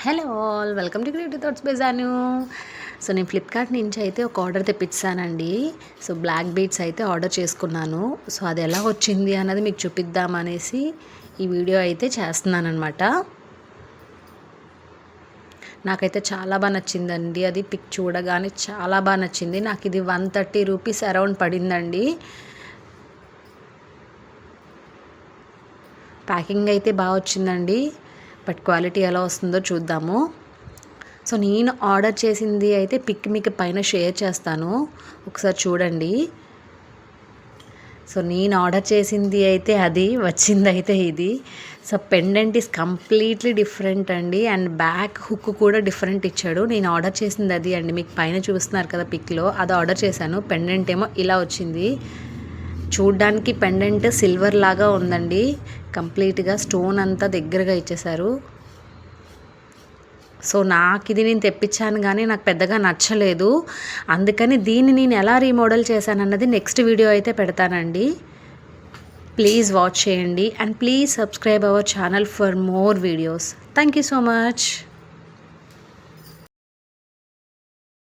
Hello all, welcome to creative thoughts by Janu. So నేను ఫ్లిప్కార్ట్ నుంచి అయితే ఒక ఆర్డర్ తెప్పించానండి. సో బ్లాక్ బీడ్స్ అయితే ఆర్డర్ చేసుకున్నాను. సో అది ఎలా వచ్చింది అన్నది మీకు చూపిద్దామనేసి ఈ వీడియో అయితే చేస్తున్నాను అనమాట. నాకైతే చాలా బాగా నచ్చిందండి. అది పిక్ చూడగానే చాలా బాగా నచ్చింది. నాకు ఇది 130 రూపీస్ అరౌండ్ పడిందండి. ప్యాకింగ్ అయితే బాగా వచ్చిందండి. బట్ క్వాలిటీ ఎలా వస్తుందో చూద్దాము. సో నేను ఆర్డర్ చేసింది అయితే పిక్ మీకు పైన షేర్ చేస్తాను, ఒకసారి చూడండి. సో నేను ఆర్డర్ చేసింది అయితే అది వచ్చింది అయితే ఇది. So pendant is completely different అండి, అండ్ బ్యాక్ హుక్ కూడా డిఫరెంట్ ఇచ్చాడు. నేను ఆర్డర్ చేసింది అది అండి, మీకు పైన చూస్తున్నారు కదా పిక్లో, అది ఆర్డర్ చేశాను. పెండెంట్ ఏమో ఇలా వచ్చింది. చూడ్డానికి పెండెంట్ సిల్వర్ లాగా ఉందండి. కంప్లీట్గా స్టోన్ అంతా దగ్గరగా ఇచ్చేశారు. సో నాకు ఇది నేను తెప్పించాను కానీ నాకు పెద్దగా నచ్చలేదు. అందుకని దీన్ని నేను ఎలా రీమోడల్ చేశానన్నది నెక్స్ట్ వీడియో అయితే పెడతానండి. ప్లీజ్ వాచ్ చేయండి and please subscribe our channel for more videos. Thank you so much.